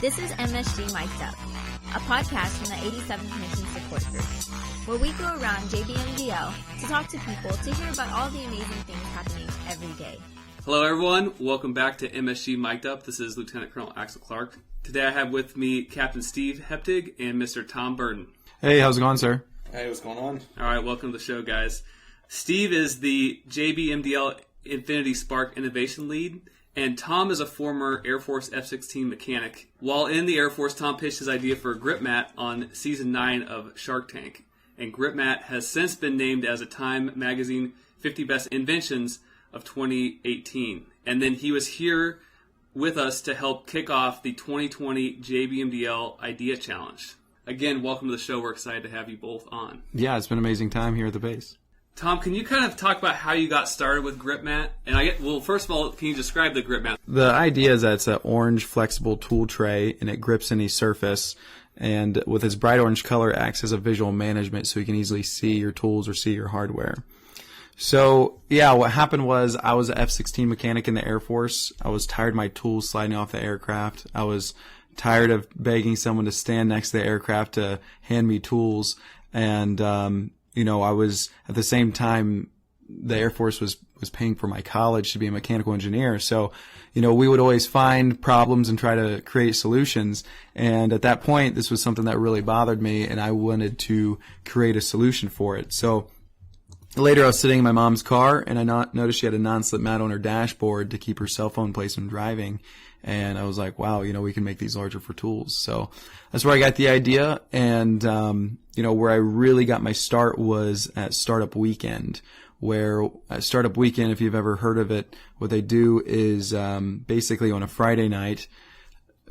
This is MSG Mic'd Up, a podcast from the 87th Mission Support Group, where we go around JBMDL to talk to people to hear about all the amazing things happening every day. Hello everyone, welcome back to MSG Mic'd Up. This is Lieutenant Colonel Col Clark. Today I have with me Captain Steve Heptig and Mr. Tom Burton. Hey, how's it going, sir? Hey, what's going on? Alright, welcome to the show, guys. Steve is the JBMDL Infinity Spark Innovation Lead, and Tom is a former Air Force F-16 mechanic. While in the Air Force, Tom pitched his idea for Grypmat on Season 9 of Shark Tank. And Grypmat has since been named as a Time Magazine 50 Best Inventions of 2018. And then he was here with us to help kick off the 2020 JBMDL Idea Challenge. Again, welcome to the show. We're excited to have you both on. Yeah, it's been an amazing time here at the base. Tom, can you kind of talk about how you got started with Grypmat? And first of all, can you describe the Grypmat? The idea is that it's an orange flexible tool tray, and it grips any surface. And with its bright orange color, it acts as a visual management, so you can easily see your tools or see your hardware. So, yeah, what happened was I was an F-16 mechanic in the Air Force. I was tired of my tools sliding off the aircraft. I was tired of begging someone to stand next to the aircraft to hand me tools. And, I was, at the same time, the Air Force was paying for my college to be a mechanical engineer. So, we would always find problems and try to create solutions. And at that point, this was something that really bothered me, and I wanted to create a solution for it. So, later, I was sitting in my mom's car, and I noticed she had a non-slip mat on her dashboard to keep her cell phone placed when driving. And I was like, wow, we can make these larger for tools. So that's where I got the idea. And, where I really got my start was at Startup Weekend, where at Startup Weekend, if you've ever heard of it, what they do is basically on a Friday night,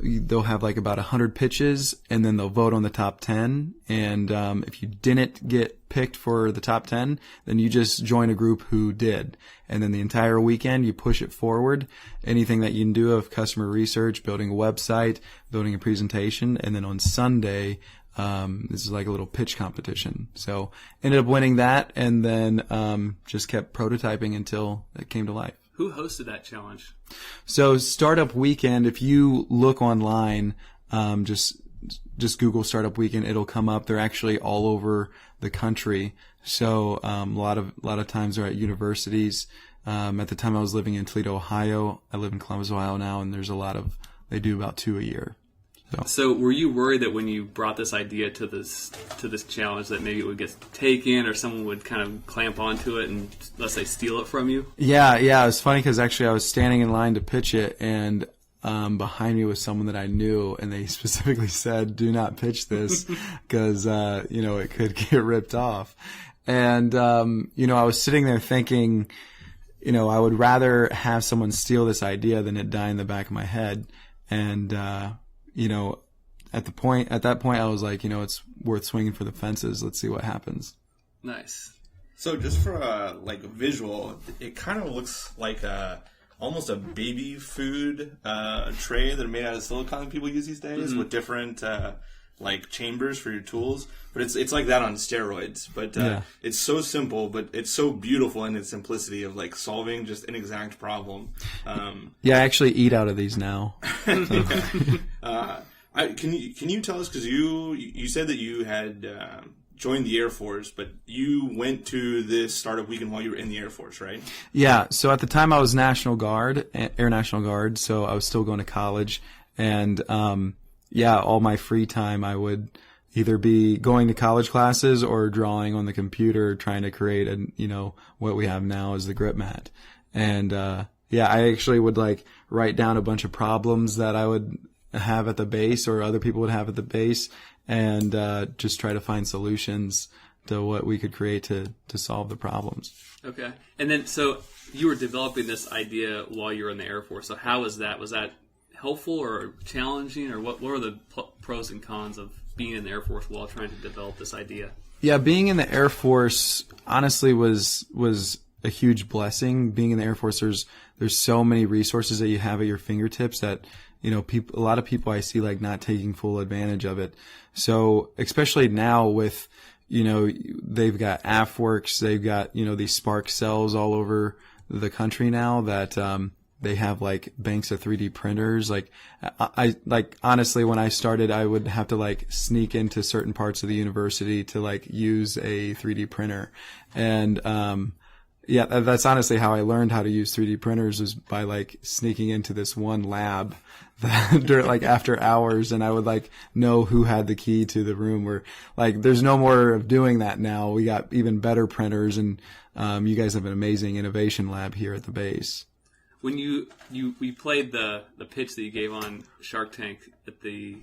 they'll have like about 100 pitches, and then they'll vote on the top 10. And if you didn't get picked for the top 10, then you just join a group who did. And then the entire weekend, you push it forward. Anything that you can do of customer research, building a website, building a presentation. And then on Sunday, this is like a little pitch competition. So ended up winning that, and then just kept prototyping until it came to life. Who hosted that challenge? So Startup Weekend, if you look online, just Google Startup Weekend, it'll come up. They're actually all over the country. So a lot of times they're at universities. At the time I was living in Toledo, Ohio. I live in Columbus, Ohio now, and they do about 2 a year. So were you worried that when you brought this idea to this challenge that maybe it would get taken, or someone would kind of clamp onto it and, let's say, steal it from you? Yeah. It was funny because actually I was standing in line to pitch it, and behind me was someone that I knew, and they specifically said, "Do not pitch this because it could get ripped off." And I was sitting there thinking, I would rather have someone steal this idea than it die in the back of my head. And at that point, I was like, it's worth swinging for the fences. Let's see what happens. Nice. So just for a visual, it kind of looks like almost a baby food tray that are made out of silicone people use these days, with different chambers for your tools. But it's like that on steroids. But It's so simple, but it's so beautiful in its simplicity of solving just an exact problem. I actually eat out of these now. Can you tell us, because you said that you had joined the Air Force, but you went to this Startup Weekend while you were in the Air Force, right? Yeah. So at the time I was National Guard, Air National Guard. So I was still going to college, and all my free time I would either be going to college classes or drawing on the computer, trying to create what we have now as the Grypmat. And I actually would write down a bunch of problems that I would have at the base or other people would have at the base, and just try to find solutions to what we could create to solve the problems. Okay. And then, so you were developing this idea while you were in the Air Force. So how was that? Was that helpful or challenging, or what were the pros and cons of being in the Air Force while trying to develop this idea? Yeah, being in the Air Force honestly was a huge blessing. Being in the Air Force, there's so many resources that you have at your fingertips that a lot of people I see not taking full advantage of it. So especially now with they've got AFWorks, they've got these Spark cells all over the country now that they have like banks of 3D printers. Like I like honestly, when I started, I would have to like sneak into certain parts of the university to like use a 3D printer. And, yeah, that's honestly how I learned how to use 3D printers, was by like sneaking into this one lab during, like after hours, and I would like know who had the key to the room. Where like there's no more of doing that now. We got even better printers, and you guys have an amazing innovation lab here at the base. When we played the pitch that you gave on Shark Tank at the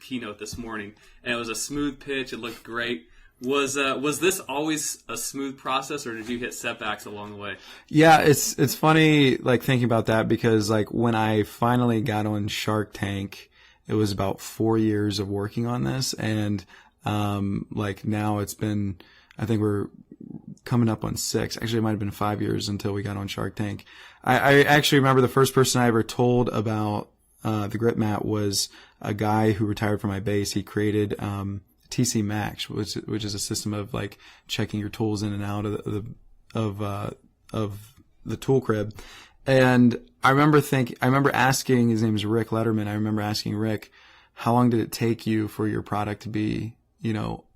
keynote this morning, and it was a smooth pitch. It looked great. Was this always a smooth process, or did you hit setbacks along the way? Yeah, it's funny like thinking about that, because like when I finally got on Shark Tank, it was about 4 years of working on this, and like now it's been, I think we're coming up on 6. Actually, it might have been 5 years until we got on Shark Tank. I actually remember the first person I ever told about the Grypmat was a guy who retired from my base. He created TC Max, which is a system of like checking your tools in and out of the tool crib. And I remember asking, his name is Rick Letterman. I remember asking Rick, how long did it take you for your product to be,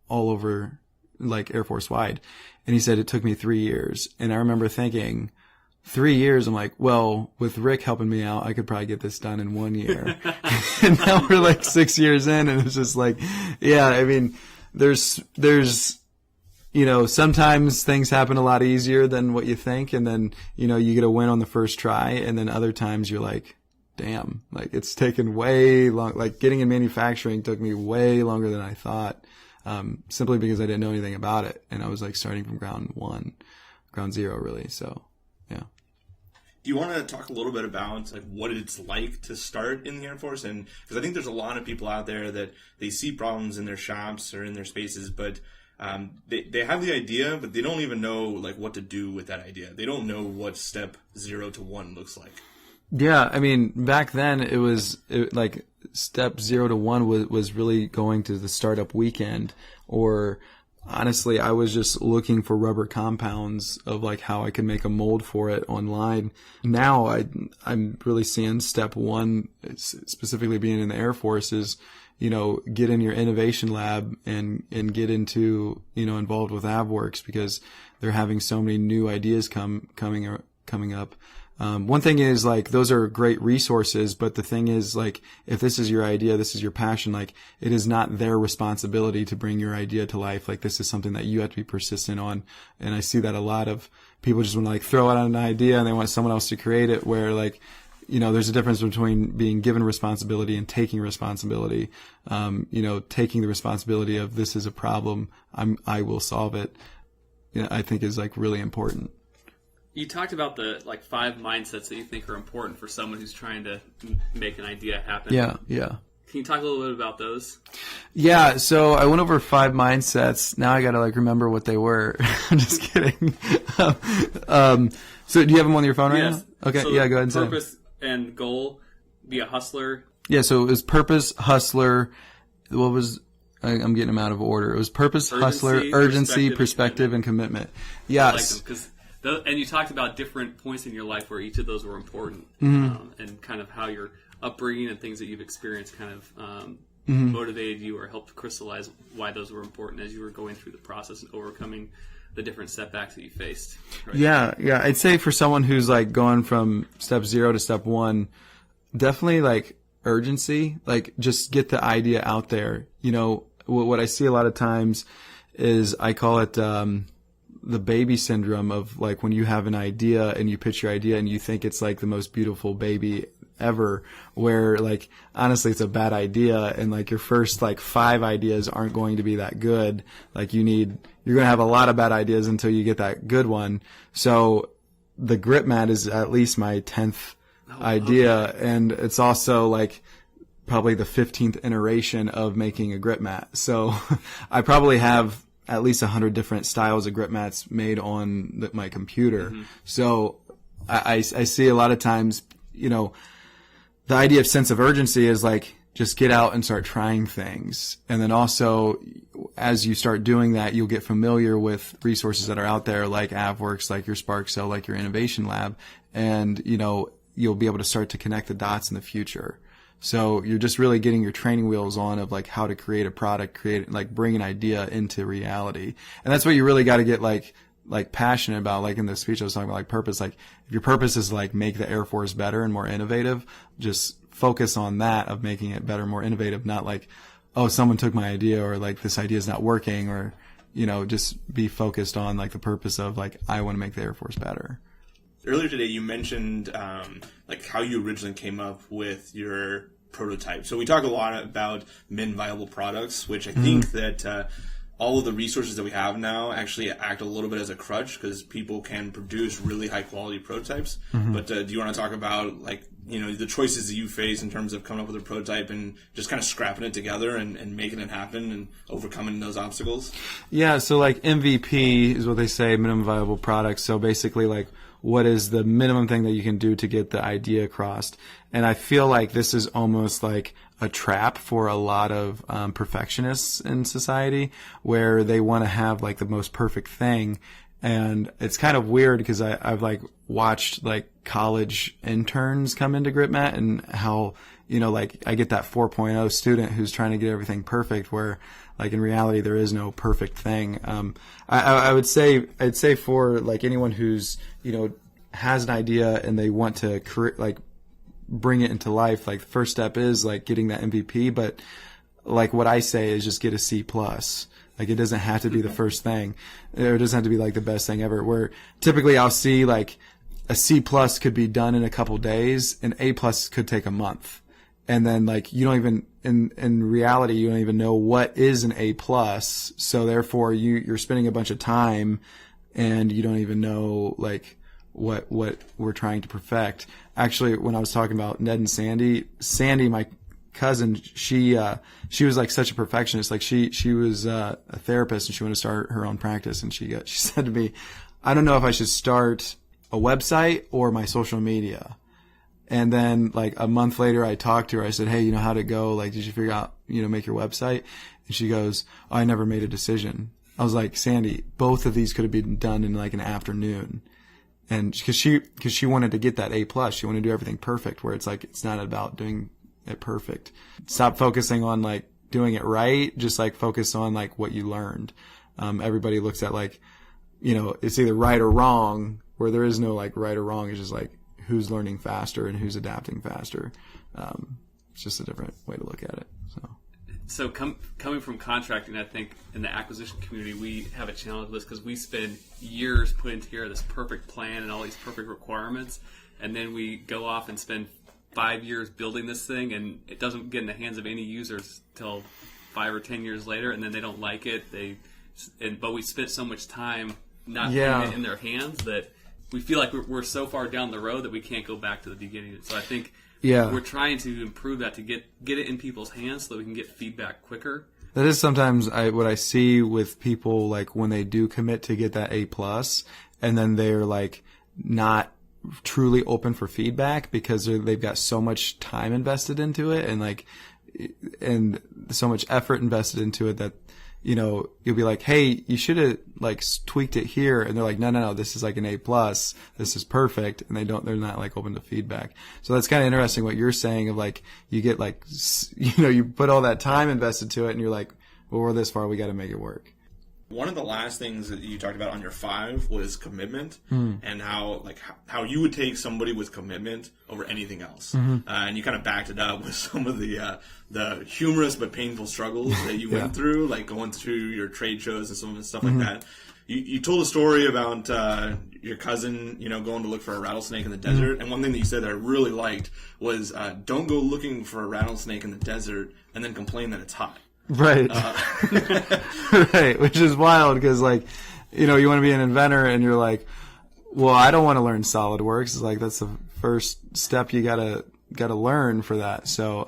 all over like Air Force wide? And he said it took me 3 years. And I remember thinking, 3 years, I'm like, well, with Rick helping me out, I could probably get this done in 1 year. And now we're like 6 years in, and it's just like, yeah, I mean, there's, sometimes things happen a lot easier than what you think. And then, you get a win on the first try. And then other times you're like, damn, like it's taken way long, like getting in manufacturing took me way longer than I thought. Simply because I didn't know anything about it. And I was like starting from ground zero really. So. Yeah. Do you want to talk a little bit about like what it's like to start in the Air Force? And because I think there's a lot of people out there that they see problems in their shops or in their spaces, but they have the idea, but they don't even know like what to do with that idea. They don't know what step 0 to 1 looks like. Yeah, I mean, back then like step 0 to 1 was really going to the startup weekend, or honestly, I was just looking for rubber compounds of like how I could make a mold for it online. Now I'm really seeing step 1, specifically being in the Air Force, is, get in your innovation lab and get into, involved with AvWorks, because they're having so many new ideas coming up. One thing is like, those are great resources, but the thing is like, if this is your idea, this is your passion, like it is not their responsibility to bring your idea to life. Like this is something that you have to be persistent on. And I see that a lot of people just want to like throw out an idea and they want someone else to create it, where like, there's a difference between being given responsibility and taking responsibility. Taking the responsibility of this is a problem, I will solve it, I think is like really important. You talked about the 5 mindsets that you think are important for someone who's trying to make an idea happen. Yeah. Can you talk a little bit about those? Yeah, so I went over 5 mindsets. Now I gotta remember what they were. I'm just kidding. So do you have them on your phone right yes. now? Okay, so yeah, go ahead and say them. Purpose and goal, be a hustler. Yeah, so it was purpose, hustler. What was... I'm getting them out of order. It was purpose, hustler, urgency, perspective, and commitment. Yes. I like them, and you talked about different points in your life where each of those were important, and kind of how your upbringing and things that you've experienced kind of motivated you or helped crystallize why those were important as you were going through the process and overcoming the different setbacks that you faced. Right? Yeah. I'd say for someone who's going from step 0 to step 1, definitely urgency. Just get the idea out there. What I see a lot of times is I call it the baby syndrome of when you have an idea and you pitch your idea and you think it's the most beautiful baby ever, where honestly it's a bad idea, and your first 5 ideas aren't going to be that good. You're going to have a lot of bad ideas until you get that good one. So the Grypmat is at least my 10th idea, okay. And it's also probably the 15th iteration of making a Grypmat. So I probably have at least 100 different styles of Grypmats made on my computer. Mm-hmm. So I see a lot of times, the idea of sense of urgency is just get out and start trying things. And then also, as you start doing that, you'll get familiar with resources that are out there like AvWorks, like your Spark Cell, like your Innovation Lab. And, you'll be able to start to connect the dots in the future. So you're just really getting your training wheels on of like how to create a product, bring an idea into reality. And that's what you really got to get like passionate about. Like in the speech I was talking about, like purpose. Like if your purpose is like make the Air Force better and more innovative, just focus on that of making it better, more innovative, not like, oh, someone took my idea, or like this idea is not working, or, just be focused on like the purpose of like, I want to make the Air Force better. Earlier today, you mentioned like how you originally came up with your prototype. So we talk a lot about min viable products, which I think that all of the resources that we have now actually act a little bit as a crutch, because people can produce really high quality prototypes. But do you want to talk about like the choices that you face in terms of coming up with a prototype and just kind of scrapping it together and making it happen and overcoming those obstacles? Yeah. So like MVP is what they say, minimum viable product. So basically like, what is the minimum thing that you can do to get the idea across? And I feel like this is almost like a trap for a lot of perfectionists in society, where they want to have like the most perfect thing. And it's kind of weird because I've like watched like college interns come into Grypmat, and how, like I get that 4.0 student who's trying to get everything perfect, where like in reality there is no perfect thing. I'd say for like anyone who's, has an idea and they want to bring it into life, like the first step is like getting that MVP. But like what I say is just get a C+. Like it doesn't have to be the first thing, or it doesn't have to be like the best thing ever. Where typically I'll see like a C+ could be done in a couple days, and A+ could take a month. And then like you don't even, in reality, you don't even know what is an A+. So therefore you're spending a bunch of time and you don't even know like what we're trying to perfect. Actually, when I was talking about Ned and Sandy, my cousin, she was like such a perfectionist. Like she was a therapist, and she wanted to start her own practice. And she said to me, I don't know if I should start a website or my social media. And then like a month later, I talked to her. I said, hey, how'd it go? Like, did you figure out, make your website? And she goes, oh, I never made a decision. I was like, Sandy, both of these could have been done in like an afternoon. And because she wanted to get that A+, she wanted to do everything perfect, where it's like, it's not about doing it perfect. Stop focusing on like doing it right. Just like focus on like what you learned. Everybody looks at like, it's either right or wrong, where there is no like right or wrong. It's just like who's learning faster and who's adapting faster. It's just a different way to look at it. So coming from contracting, I think in the acquisition community, we have a challenge with this because we spend years putting together this perfect plan and all these perfect requirements, and then we go off and spend 5 years building this thing, and it doesn't get in the hands of any users till 5 or 10 years later, and then they don't like it. But we spent so much time not putting it in their hands that we feel like we're so far down the road that we can't go back to the beginning. So I think we're trying to improve that to get it in people's hands so that we can get feedback quicker. That is sometimes what I see with people, like when they do commit to get that A+, and then they're like not truly open for feedback because they've got so much time invested into it and so much effort invested into it that, you'll be like, hey, you should have like tweaked it here. And they're like, no, this is like an A+, this is perfect. And they're not like open to feedback. So that's kind of interesting what you're saying of like, you get like, you put all that time invested to it and you're like, well, we're this far, we got to make it work. One of the last things that you talked about on your 5 was commitment, and how you would take somebody with commitment over anything else. And you kind of backed it up with some of the humorous but painful struggles that you went through, like going through your trade shows and some of the stuff like that. You told a story about your cousin, going to look for a rattlesnake in the desert, and one thing that you said that I really liked was don't go looking for a rattlesnake in the desert and then complain that it's hot. Right. Right. Which is wild because, like, you want to be an inventor and you're like, well, I don't want to learn SolidWorks. It's like, that's the first step you gotta learn for that. So,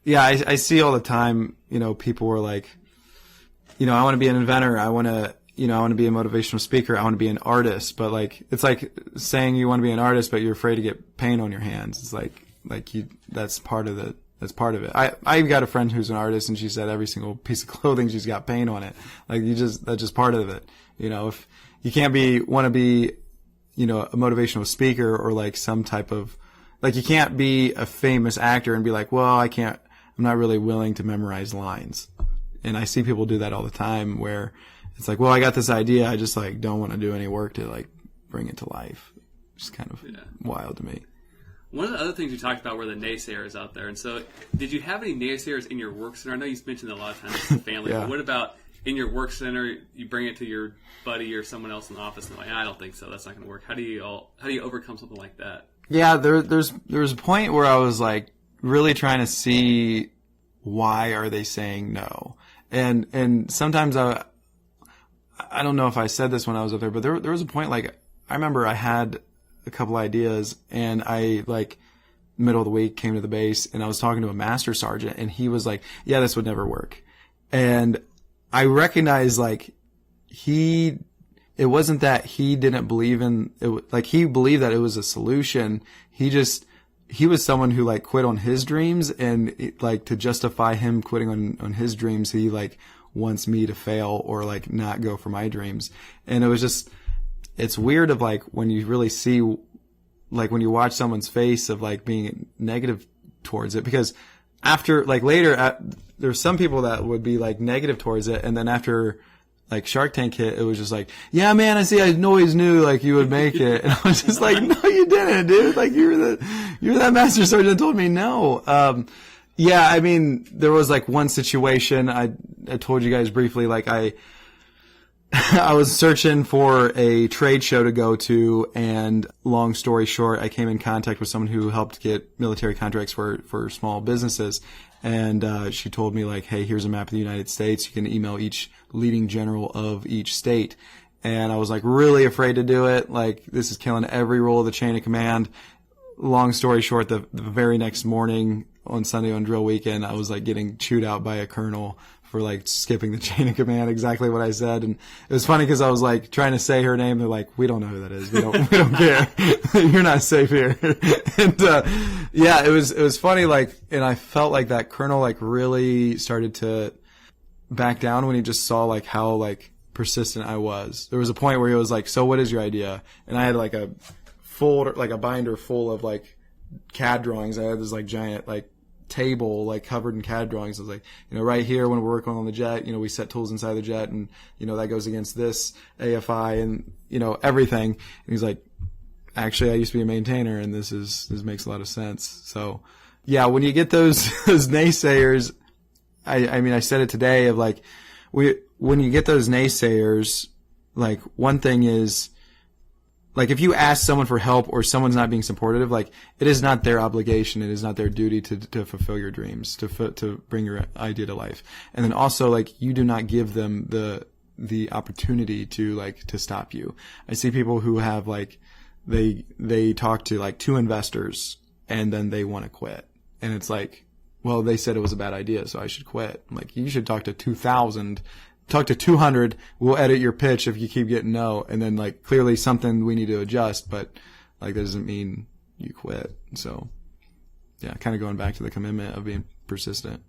I see all the time, people were like, I want to be an inventor. I want to be a motivational speaker. I want to be an artist. But like, it's like saying you want to be an artist, but you're afraid to get paint on your hands. It's like that's part of it. I got a friend who's an artist, and she said every single piece of clothing she's got paint on it. Like that's just part of it. If you can't want to be, a motivational speaker or like some type of like you can't be a famous actor and be like, well, I'm not really willing to memorize lines. And I see people do that all the time where it's like, well, I got this idea. I just like don't want to do any work to like bring it to life. It's kind of wild to me. One of the other things you talked about were the naysayers out there. And so did you have any naysayers in your work center? I know you mentioned a lot of times it's the family, but what about in your work center? You bring it to your buddy or someone else in the office and they're like, I don't think so. That's not going to work. How do you overcome something like that? Yeah, there was a point where I was like really trying to see why are they saying no? And sometimes I don't know if I said this when I was up there, but there was a point like I remember I had a couple ideas and I like middle of the week came to the base and I was talking to a master sergeant and he was like, yeah, this would never work. And I recognized like it wasn't that he didn't believe in it. Like he believed that it was a solution. He was someone who like quit on his dreams and like to justify him quitting on his dreams, he like wants me to fail or like not go for my dreams. And it was just, it's weird of like when you really see, like when you watch someone's face of like being negative towards it, because after like later, there's some people that would be like negative towards it. And then after like Shark Tank hit, it was just like, yeah, man, I always knew like you would make it. And I was just like, no, you didn't, dude. Like you're that master sergeant that told me no. Yeah, I mean, there was like one situation I told you guys briefly, like I was searching for a trade show to go to, and long story short, I came in contact with someone who helped get military contracts for small businesses. And she told me like, hey, here's a map of the United States. You can email each leading general of each state. And I was like really afraid to do it. Like this is killing every role of the chain of command. Long story short, the very next morning on Sunday on drill weekend, I was like getting chewed out by a colonel for like skipping the chain of command, exactly what I said. And it was funny because I was like trying to say her name. They're like, we don't know who that is. We don't care. You're not safe here. And, yeah, it was funny. Like, and I felt like that colonel like really started to back down when he just saw like how like persistent I was. There was a point where he was like, so what is your idea? And I had like a binder full of like CAD drawings. I had this like giant like table like covered in CAD drawings. I was like, right here when we're working on the jet, we set tools inside the jet and, that goes against this AFI and, everything. And he's like, actually, I used to be a maintainer and this makes a lot of sense. So yeah, when you get those naysayers, I mean, I said it today of like, when you get those naysayers, like one thing is, like if you ask someone for help or someone's not being supportive, like it is not their obligation, it is not their duty to fulfill your dreams, to bring your idea to life. And then also like you do not give them the opportunity to stop you. I see people who have like they talk to like 2 investors and then they want to quit. And it's like, well, they said it was a bad idea, so I should quit. I'm like, you should talk to 2,000. Talk to 200, we'll edit your pitch if you keep getting no. And then like clearly something we need to adjust, but like that doesn't mean you quit. So yeah, kind of going back to the commitment of being persistent.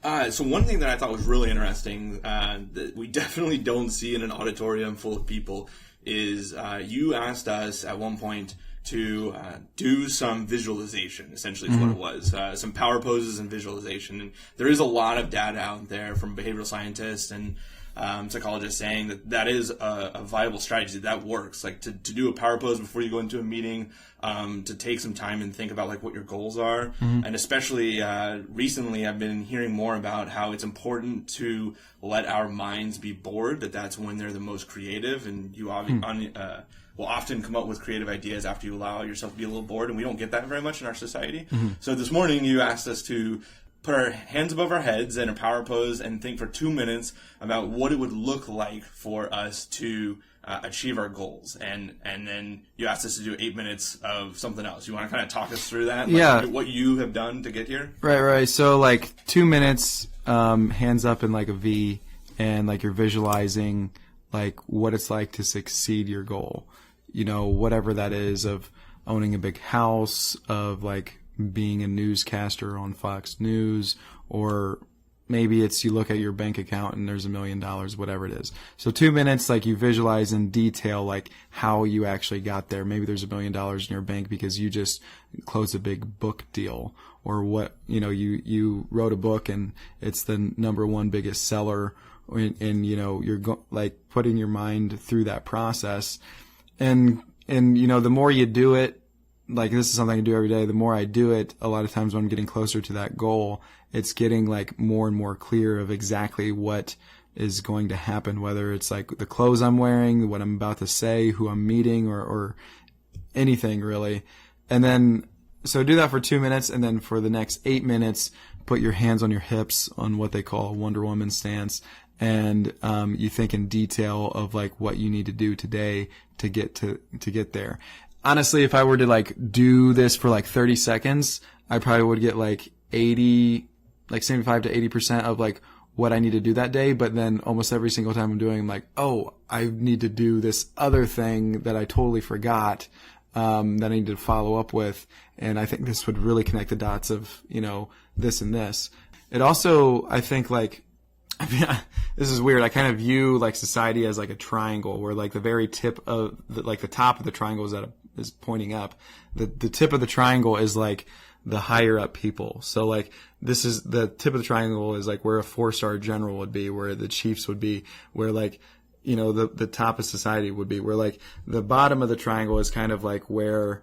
So one thing that I thought was really interesting that we definitely don't see in an auditorium full of people is you asked us at one point to do some visualization, essentially is what it was. Some power poses and visualization. And there is a lot of data out there from behavioral scientists and psychologists saying that is a viable strategy that works. Like to do a power pose before you go into a meeting, to take some time and think about like what your goals are. Mm-hmm. And especially recently I've been hearing more about how it's important to let our minds be bored, that's when they're the most creative, and you will often come up with creative ideas after you allow yourself to be a little bored, and we don't get that very much in our society. Mm-hmm. So this morning you asked us to put our hands above our heads in a power pose and think for 2 minutes about what it would look like for us to achieve our goals. And then you asked us to do 8 minutes of something else. You want to kind of talk us through that? Yeah. What you have done to get here? Right. So like 2 minutes, hands up in like a V, and like you're visualizing like what it's like to succeed your goal. Whatever that is, of owning a big house, of like being a newscaster on Fox News, or maybe it's you look at your bank account and there's $1 million, whatever it is. So 2 minutes, like you visualize in detail, like how you actually got there. Maybe there's $1 million in your bank because you just closed a big book deal, or what, you wrote a book and it's the #1 biggest seller, and you're like putting your mind through that process. And the more you do it, like this is something I do every day, the more I do it, a lot of times when I'm getting closer to that goal, it's getting like more and more clear of exactly what is going to happen, whether it's like the clothes I'm wearing, what I'm about to say, who I'm meeting, or anything really. And then, so do that for 2 minutes, and then for the next 8 minutes, put your hands on your hips on what they call a Wonder Woman stance. And you think in detail of like what you need to do today to get there. Honestly, if I were to like do this for like 30 seconds, I probably would get like 75 to 80% of like what I need to do that day. But then almost every single time I'm doing, I'm like, oh, I need to do this other thing that I totally forgot, that I need to follow up with. And I think this would really connect the dots of, this and this. It also, I think like, this is weird. I kind of view like society as like a triangle, where like the very tip of the top of the triangle is pointing up. The tip of the triangle is like the higher up people. So like this is the tip of the triangle is like where a 4-star general would be, where the chiefs would be, where like, the top of society would be, where like the bottom of the triangle is kind of like where,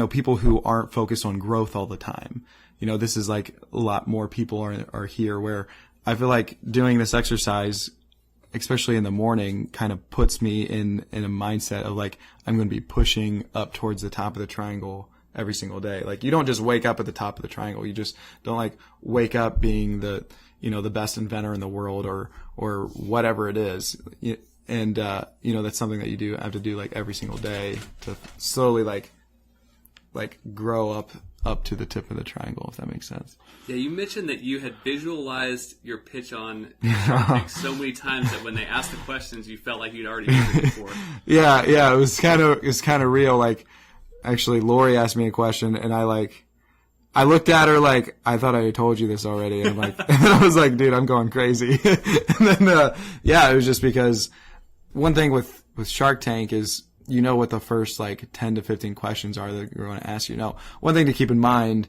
people who aren't focused on growth all the time. This is like a lot more people are here, where I feel like doing this exercise, especially in the morning, kind of puts me in a mindset of like, I'm going to be pushing up towards the top of the triangle every single day. Like you don't just wake up at the top of the triangle. You just don't like wake up being the best inventor in the world or whatever it is. And, that's something that you have to do like every single day to slowly like grow up to the tip of the triangle, if that makes sense. Yeah, you mentioned that you had visualized your pitch on Shark Tank so many times that when they asked the questions, you felt like you'd already heard it before. Yeah, it was kind of real. Like, actually, Lori asked me a question, and I looked at her like, I thought I had told you this already, and I'm like, and I was like, dude, I'm going crazy. And then, it was just because one thing with Shark Tank is, what the first like 10 to 15 questions are that you're going to ask you. Now, one thing to keep in mind,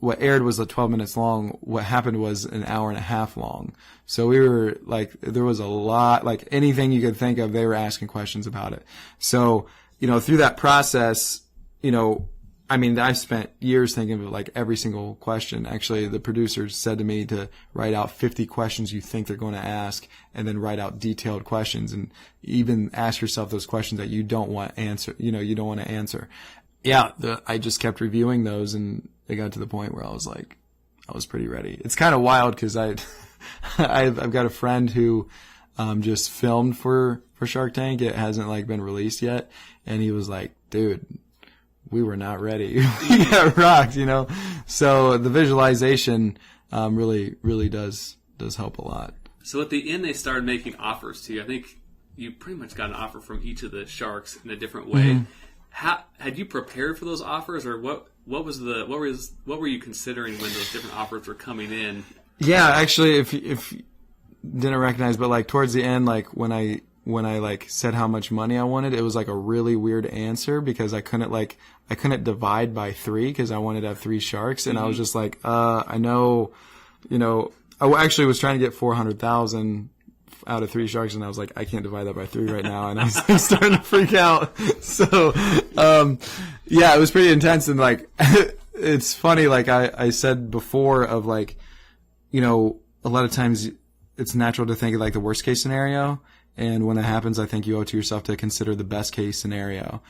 what aired was 12 minutes long. What happened was an hour and a half long. So we were like, there was a lot, like anything you could think of, they were asking questions about it. So, through that process, I spent years thinking of like every single question. Actually, the producers said to me to write out 50 questions you think they're going to ask, and then write out detailed questions, and even ask yourself those questions that you don't want answer. You don't want to answer. Yeah, I just kept reviewing those, and it got to the point where I was like, I was pretty ready. It's kind of wild because I've got a friend who just filmed for Shark Tank. It hasn't like been released yet, and he was like, dude, we were not ready. We got rocked, So the visualization really does help a lot. So at the end, they started making offers to you. I think you pretty much got an offer from each of the sharks in a different way. Mm-hmm. Had you prepared for those offers, or what were you considering when those different offers were coming in? Yeah, actually, if you didn't recognize, but like towards the end, like when I like said how much money I wanted, it was like a really weird answer because I couldn't divide by 3 because I wanted to have 3 sharks, and I was just like, I know, I actually was trying to get 400,000 out of 3 sharks, and I was like, I can't divide that by 3 right now, and I was starting to freak out. So, it was pretty intense, and like, it's funny, like I said before of like, a lot of times it's natural to think of like the worst case scenario. And when it happens, I think you owe it to yourself to consider the best case scenario.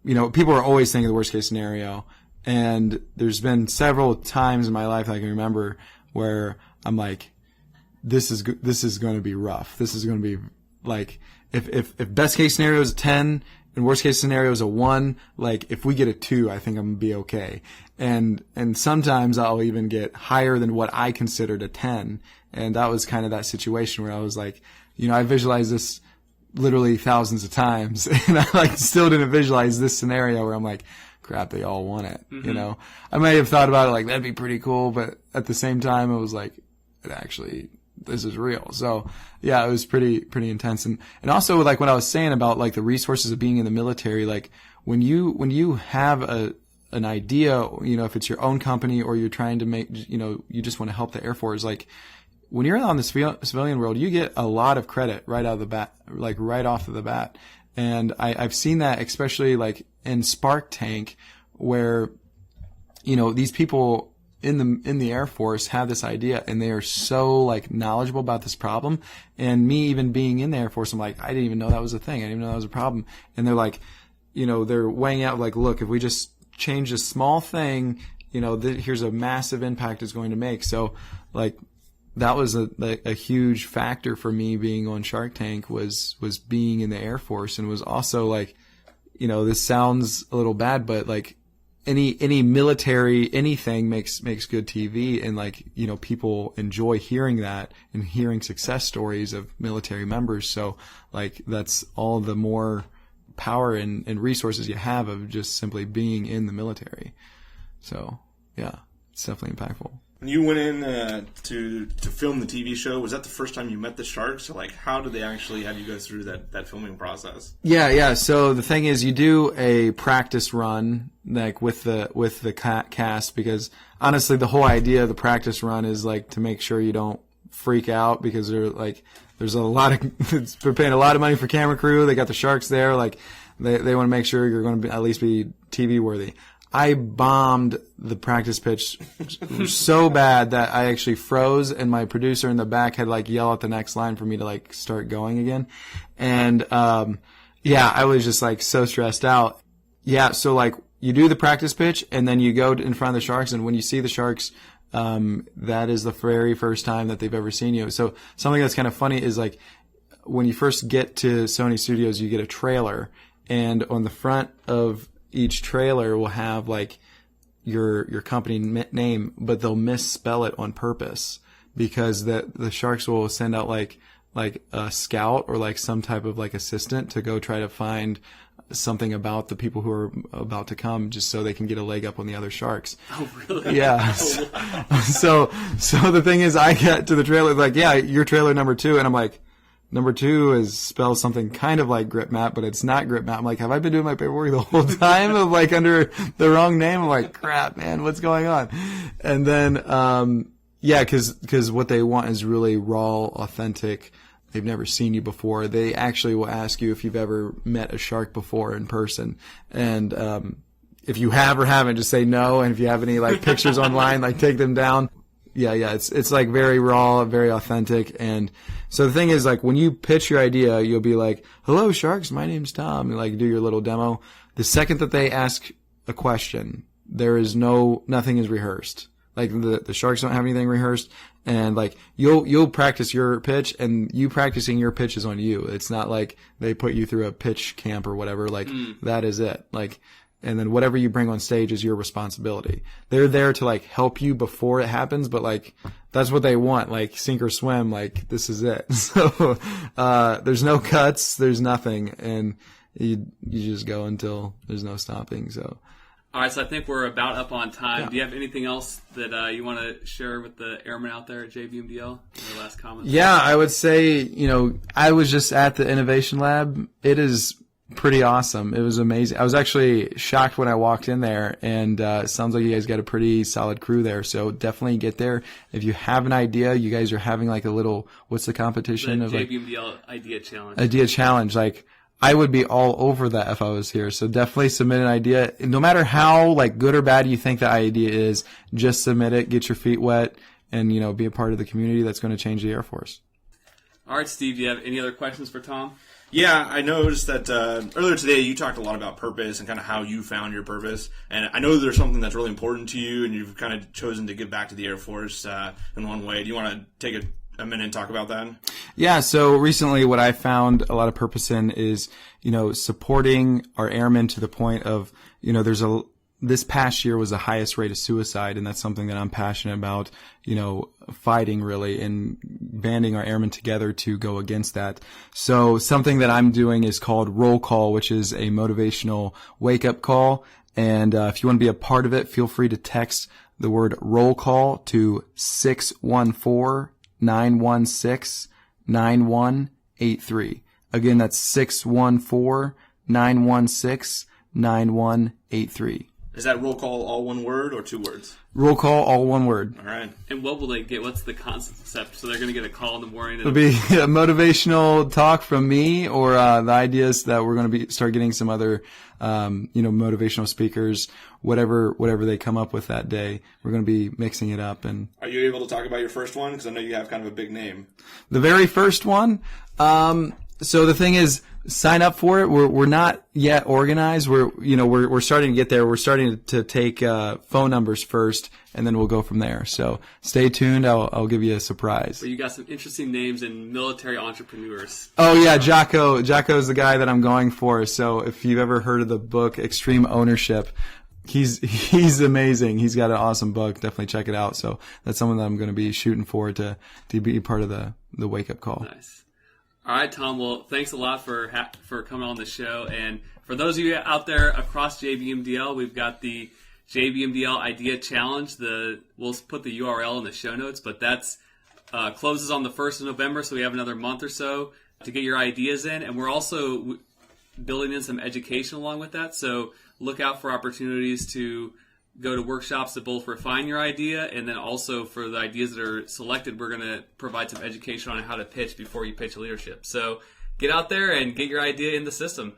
People are always thinking the worst case scenario. And there's been several times in my life I can remember where I'm like, this is going to be rough. This is going to be like, if best case scenario is a 10 and worst case scenario is a 1, like if we get a 2, I think I'm going to be okay. And sometimes I'll even get higher than what I considered a 10. And that was kind of that situation where I was like, I visualized this literally thousands of times, and I like still didn't visualize this scenario where I'm like, crap, they all want it. Mm-hmm. I may have thought about it like that'd be pretty cool, but at the same time, it was like, this is real. So yeah, it was pretty intense. And also like what I was saying about like the resources of being in the military, like when you have an idea, if it's your own company or you're trying to make, you just want to help the Air Force, like when you're on the civilian world, you get a lot of credit right out of the bat, like right off of the bat. And I've seen that especially like in Spark Tank where, these people in the Air Force have this idea and they are so like knowledgeable about this problem. And me even being in the Air Force, I'm like, I didn't even know that was a thing. I didn't even know that was a problem. And they're like, they're weighing out like, look, if we just change a small thing, here's a massive impact it's going to make. So like that was a huge factor for me being on Shark Tank was being in the Air Force, and was also like, this sounds a little bad, but like any military anything makes good TV, and like people enjoy hearing that and hearing success stories of military members. So like that's all the more power and resources you have of just simply being in the military. So yeah, it's definitely impactful. When you went in to film the TV show, was that the first time you met the sharks? Or like, how did they actually have you go through that filming process? Yeah. So the thing is, you do a practice run like with the cast, because honestly, the whole idea of the practice run is like to make sure you don't freak out, because there's a lot of they're paying a lot of money for camera crew. They got the sharks there, like they want to make sure you're going to at least be TV worthy. I bombed the practice pitch so bad that I actually froze, and my producer in the back had like yell out the next line for me to like start going again. And I was just like so stressed out. Yeah, so like you do the practice pitch and then you go in front of the sharks, and when you see the sharks, that is the very first time that they've ever seen you. So something that's kind of funny is like when you first get to Sony Studios, you get a trailer, and on the front of each trailer will have like your company name, but they'll misspell it on purpose, because the sharks will send out like a scout or like some type of like assistant to go try to find something about the people who are about to come, just so they can get a leg up on the other sharks. Oh, really? Yeah. So the thing is, I get to the trailer like, yeah, your trailer number 2, and I'm like, number 2 is spells something kind of like Grypmat, but it's not Grypmat. I'm like, have I been doing my paperwork the whole time of like under the wrong name? I'm like, crap, man, what's going on? And then, cause what they want is really raw, authentic. They've never seen you before. They actually will ask you if you've ever met a shark before in person. And, if you have or haven't, just say no. And if you have any like pictures online, like take them down. Yeah. It's like very raw, very authentic. And so the thing is, like, when you pitch your idea, you'll be like, hello, sharks, my name's Tom, and like do your little demo. The second that they ask a question, nothing is rehearsed. Like the sharks don't have anything rehearsed, and like you'll practice your pitch, and you practicing your pitch is on you. It's not like they put you through a pitch camp or whatever. Like that is it. Like, and then whatever you bring on stage is your responsibility. They're there to like help you before it happens, but like that's what they want, like sink or swim, like this is it. So there's no cuts, there's nothing, and you just go until there's no stopping. So all right, so I think we're about up on time. Yeah. Do you have anything else that you want to share with the airmen out there at JBMDL? Your last comments? Yeah, I would say, I was just at the Innovation Lab. It is pretty awesome. It was amazing. I was actually shocked when I walked in there, and it sounds like you guys got a pretty solid crew there. So definitely get there. If you have an idea, you guys are having like a little, what's the competition? The of JBMDL like, Idea Challenge. Idea Challenge. Like, I would be all over that if I was here. So definitely submit an idea. No matter how like good or bad you think the idea is, just submit it, get your feet wet, and be a part of the community that's going to change the Air Force. All right, Steve, do you have any other questions for Tom? Yeah, I noticed that earlier today you talked a lot about purpose and kind of how you found your purpose. And I know there's something that's really important to you, and you've kind of chosen to give back to the Air Force in one way. Do you want to take a minute and talk about that? Yeah, so recently what I found a lot of purpose in is, supporting our airmen to the point of, this past year was the highest rate of suicide, and that's something that I'm passionate about, fighting really and banding our airmen together to go against that. So something that I'm doing is called Roll Call, which is a motivational wake-up call. And if you want to be a part of it, feel free to text the word roll call to 614 614-916-9183. Again, that's 614-916-9183. Is that roll call all one word or two words? Roll call, all one word. All right. And what will they get? What's the concept? So they're going to get a call in the morning. It'll be a motivational talk from me, or the ideas that we're going to start getting some other, motivational speakers. Whatever they come up with that day, we're going to be mixing it up. And are you able to talk about your first one? Because I know you have kind of a big name. The very first one. So the thing is, sign up for it. We're not yet organized. We're starting to get there. We're starting to take phone numbers first, and then we'll go from there. So stay tuned. I'll give you a surprise. But you got some interesting names in military entrepreneurs. Oh yeah, Jocko. Jocko is the guy that I'm going for. So if you've ever heard of the book Extreme Ownership, he's amazing. He's got an awesome book. Definitely check it out. So that's someone that I'm going to be shooting for to be part of the wake up call. Nice. All right, Tom. Well, thanks a lot for coming on the show. And for those of you out there across JBMDL, we've got the JBMDL Idea Challenge. We'll put the URL in the show notes, but that's closes on the 1st of November, so we have another month or so to get your ideas in. And we're also building in some education along with that. So look out for opportunities to go to workshops to both refine your idea, and then also for the ideas that are selected, we're going to provide some education on how to pitch before you pitch leadership. So get out there and get your idea in the system.